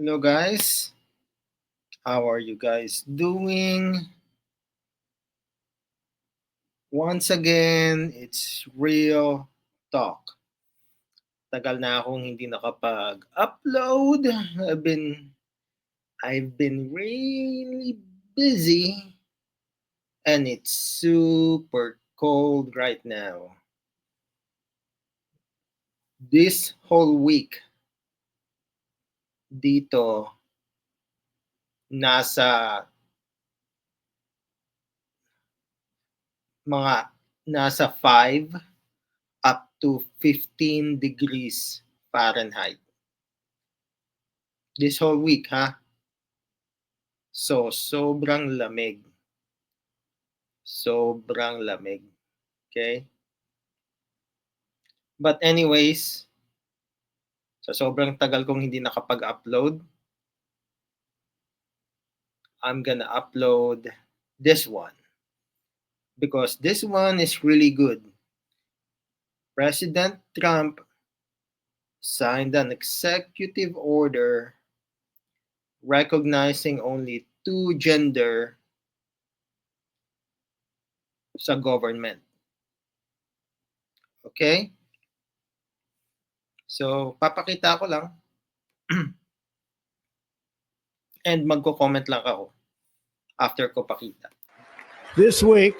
Hello guys, how are you guys doing? Once again, it's Real Talk. Tagal na akong hindi nakapag-upload. I've been really busy and it's super cold right now. This whole week dito nasa mga nasa 5 up to 15 degrees Fahrenheit. This whole week, ha? So, sobrang lamig. Sobrang lamig. Okay? But anyways, sa sobrang tagal kong hindi nakapag-upload, I'm gonna upload this one. Because this one is really good. President Trump signed an executive order recognizing only two gender sa government. Okay? So, papakita ko lang. And magko-comment lang ako after ko pakita. This week,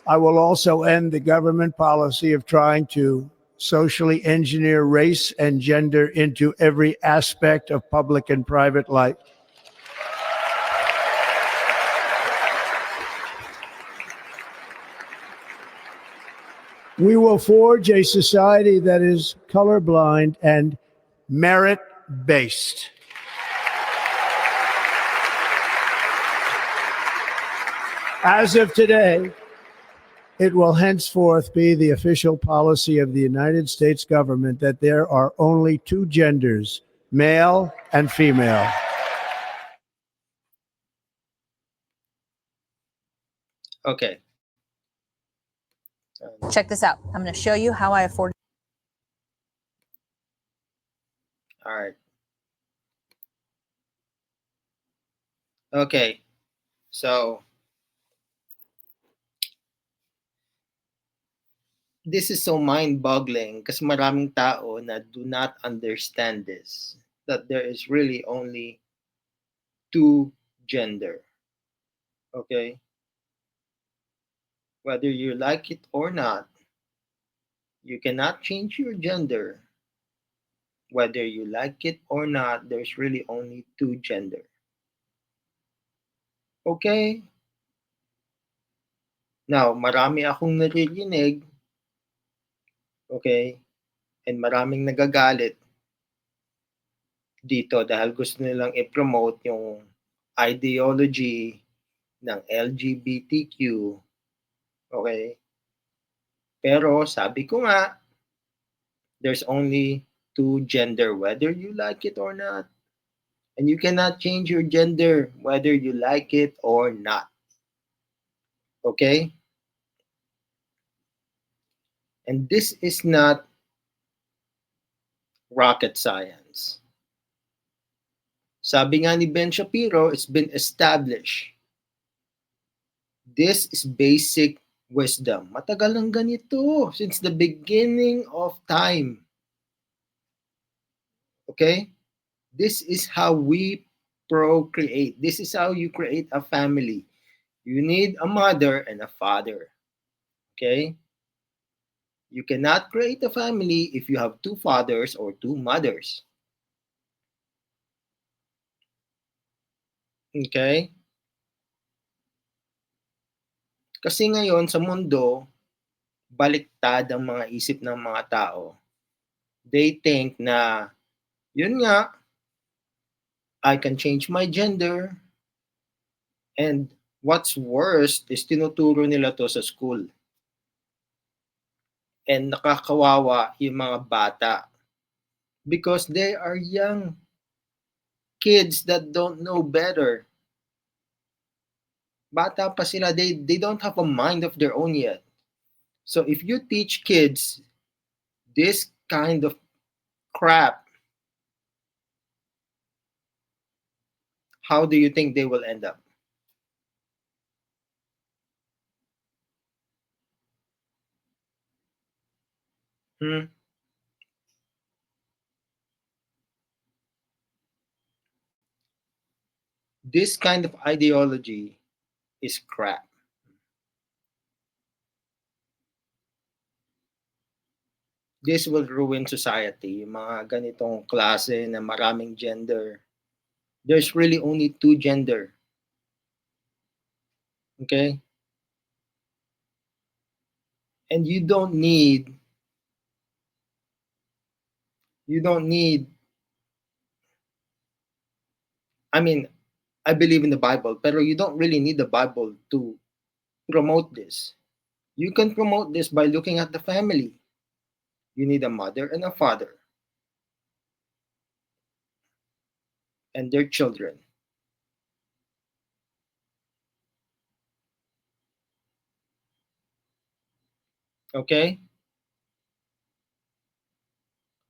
I will also end the government policy of trying to socially engineer race and gender into every aspect of public and private life. We will forge a society that is colorblind and merit-based. As of today, it will henceforth be the official policy of the United States government that there are only two genders, male and female. Okay. Check this out. I'm going to show you how I afford. All right. Okay. So, this is so mind-boggling kasi maraming tao na do not understand this, that there is really only two gender. Okay? Whether you like it or not, you cannot change your gender. Whether you like it or not, there's really only two gender. Okay? Now, marami akong naririnig, okay, and maraming nagagalit dito dahil gusto nilang i-promote yung ideology ng LGBTQ, okay? Pero sabi ko nga, there's only two gender, whether you like it or not. And you cannot change your gender, whether you like it or not. Okay? And this is not rocket science. Sabi nga ni Ben Shapiro, it's been established. This is basic wisdom. Matagal ng ganito, since the beginning of time. Okay? This is how we procreate. This is how you create a family. You need a mother and a father. Okay? You cannot create a family if you have two fathers or two mothers. Okay? Kasi ngayon sa mundo, baliktad ang mga isip ng mga tao. They think na, yun nga, I can change my gender. And what's worst is tinuturo nila to sa school. And nakakawawa yung mga bata. Because they are young kids that don't know better. Bata pa sila, they don't have a mind of their own yet. So if you teach kids this kind of crap, how do you think they will end up? Hmm? This kind of ideology is crap. This will ruin society. Yung mga ganitong klase na maraming gender. There's really only two gender. Okay? And you don't need I mean, I believe in the Bible, pero you don't really need the Bible to promote this. You can promote this by looking at the family. You need a mother and a father and their children. Okay?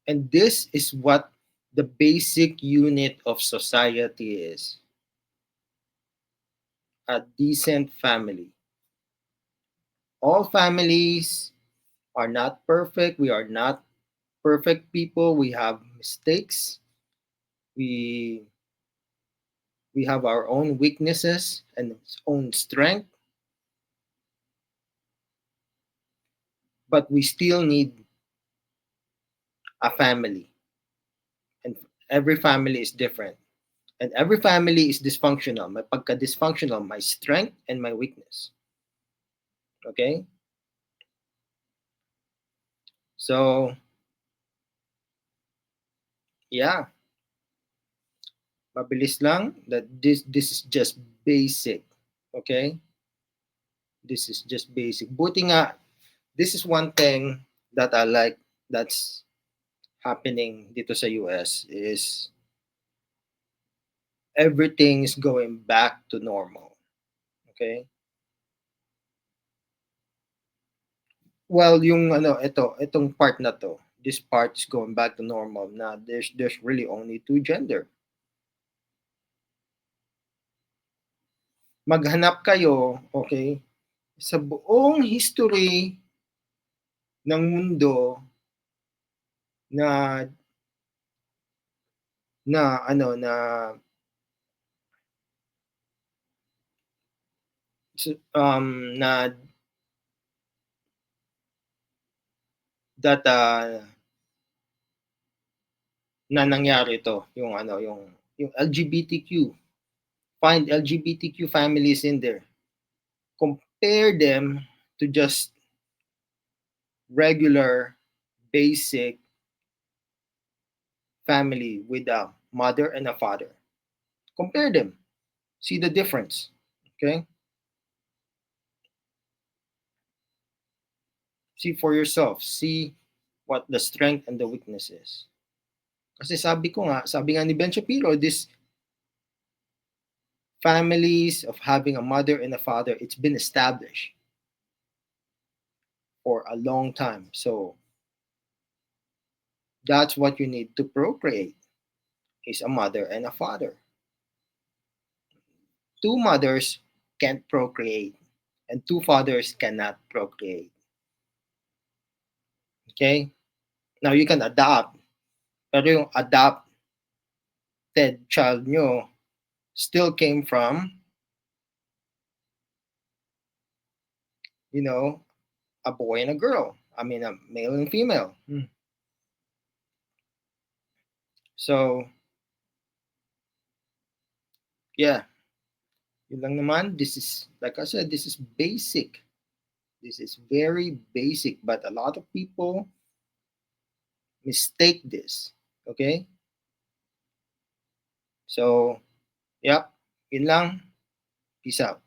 And this is what the basic unit of society is: a decent family. All families are not perfect. We are not perfect people. We have mistakes. We we have our own weaknesses and own strength, but we still need a family. And every family is different. And every family is dysfunctional. May pagka-dysfunctional, my strength and my weakness. Okay? So, yeah, mabilis lang that this is just basic. Okay? This is just basic. Buti nga, this is one thing that I like that's happening dito sa US is everything is going back to normal. Okay? Well, yung ano, itong part na to, this part is going back to normal na there's really only two gender. Maghanap kayo, okay, sa buong history ng mundo na na ano na that na nangyari to, yung ano, yung LGBTQ. Find LGBTQ families in there. Compare them to just regular basic family with a mother and a father. Compare them. See the difference. Okay? See for yourself. See what the strength and the weakness is. Kasi sabi nga ni Ben Shapiro, this families of having a mother and a father, it's been established for a long time. So that's what you need to procreate is a mother and a father. Two mothers can't procreate and two fathers cannot procreate. Okay? Now you can adopt, pero yung adopted child nyo still came from, you know, a boy and a girl. I mean, a male and female. So, yeah, yun lang naman. This is, like I said, this is basic. This is very basic, but a lot of people mistake this. Okay? So, yep, yun lang. Peace out.